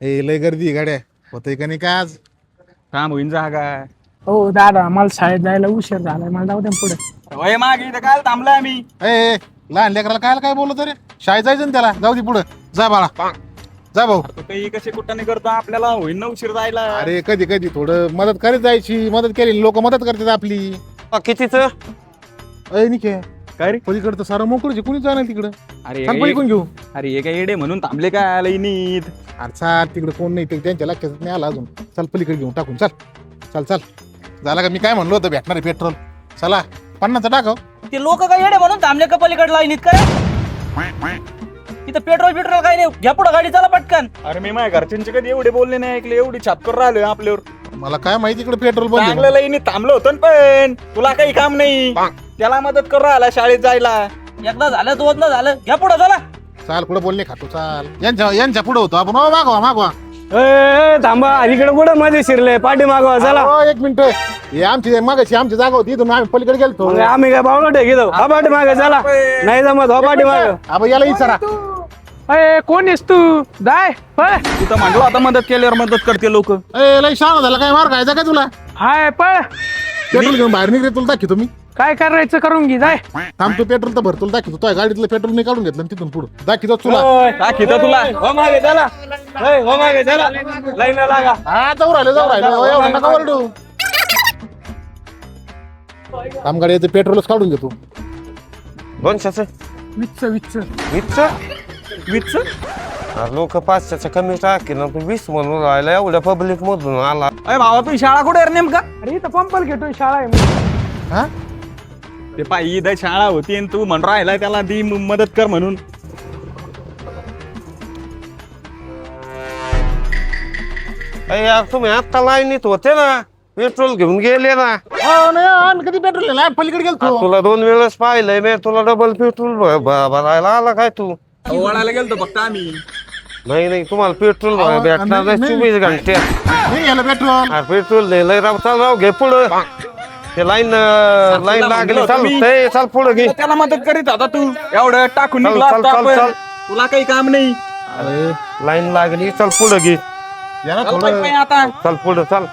ए लय गर्दी गाड्या होतय का नाही का आज? काम होईन जागा. हो दादा मला शाळेत जायला उशीर झालाय मला जाऊ द्या पुढे. वय मागे इथं काय थांबलाय आम्ही. ए लहान लेकराला काय बोलत रे? शाळेत जायचं ना त्याला. जाऊ दे पुढं. जा बाळा जा भाऊ. तो काही कसे कुठं नाही करतो आपल्याला होईन ना उशीर जायला. अरे कधी कधी थोडं मदत करीत जायची. मदत केली लोक मदत करतात आपली. कितीच? अय निके काय रे? पलीकडं तर सारं मोकळच कुणी जाणार तिकडं. अरे सांग पलीकडून घेऊ. अरे हे काय येडे म्हणून थांबले काय लईनीत. अरे चाल तिकडे कोण नाही ते त्यांच्या लक्षात नाही आला अजून. चल पलीकडे घेऊन टाकून चल चल चल. झाला का? मी काय म्हणलो होतं भेटणार पेट्रोल. चला 50चं टाकव. ते लोक काय येडे म्हणून थांबले का पलीकडे लाईनीत काय? इथं पेट्रोल काय नाही. घ्या पुढं गाडी चला पटकन. अरे मी माझ्या घरच्यांचे कधी एवढे बोलले नाही ऐकले. एवढी छात करून राहिलोय आपल्यावर. मला काय माहिती इकडे पेट्रोल बंद आहे चांगलं लईनीत थांबलो होतो ना पण तुला काही काम नाही. त्याला मदत करून राहिला शाळेत जायला. एकदा झालं दोनदा झालं. घ्या पुढं चला. म्हणून. चाल कुठं बोलले खातो चाल. यांच्या पुढे होतो आपण. ओ, मागवा थांबा इकडे कुठं मध्ये शिरले पाठी मागवा चला. ओ, एक मिनिट. हे आमची मागाशी आमची जागा होती इथून आम्ही पलीकडे गेलतो. मग आम्ही काय पावलं टेकितो हा पाठी मागे चला. नाही जमत हो पाठी माग. अब याला विचारा. अय कोण आहेस तू? जाय पळ. तू तर म्हणलो आता मदत केल्यावर मदत करते लोक. ए लय शाळा झाला काय? मार खायचा काय तुला? हाय पळ. पेट्रोल घेऊन बाहेर निघते तुला दाखवतो मी. काय करायचं करून घे जाय. थांब तू पेट्रोल तर भर तुला दाखवतो. तुझ्या गाडीतलं पेट्रोल नाही काढून घेतलं आणि तिथून पुढं दाखवतो तुला. दाखवतो तुला. हो मागे चला. हो मागे चला. लाईन लागा. हा जाऊ राहिलो एवढं नका ओरडू. थांब गाडी पेट्रोलच काढून घेतो. 200चं विच्च विच्च. वीस लोक 500चं कमी टाकी ना तू 20 म्हणून राहिला एवढ्या पब्लिक मधून आला. अरे भावा तू शाळा कुठे रे नेमका? अरे इथं पंपल घेतोय शाळा आहे म्हणून. हा ते पायी इथं शाळा होती आणि तू म्हण राहिला त्याला दी मदत कर म्हणून. यार तुम्ही आता लाईनीत होते ना पेट्रोल घेऊन गेले ना. हो नाही आणि कधी पेट्रोल नाही पलीकडे गेलतो. तुला 2 वेळेस पाहिलंय मी तुला डबल पेट्रोल भरायला आला काय तू? वडायला गेलतो फक्त आम्ही. नाही तुम्हाला पेट्रोल भेटणार नाही नाही. 24 घंटे. नाही गेलं पेट्रोल. पेट्रोल लय राव चाल राव घे पुढं. ते लाईन लागली चाल ते चाल पुढं घे. त्याला मदत करीत आता तू एवढं टाकून चल, निघला चल, आता चल, आपण. चल. तुला काही काम नाही. अरे लाईन लागली चल पुढं घे. याला चल थोडं पायी आता. चल पुढं चल.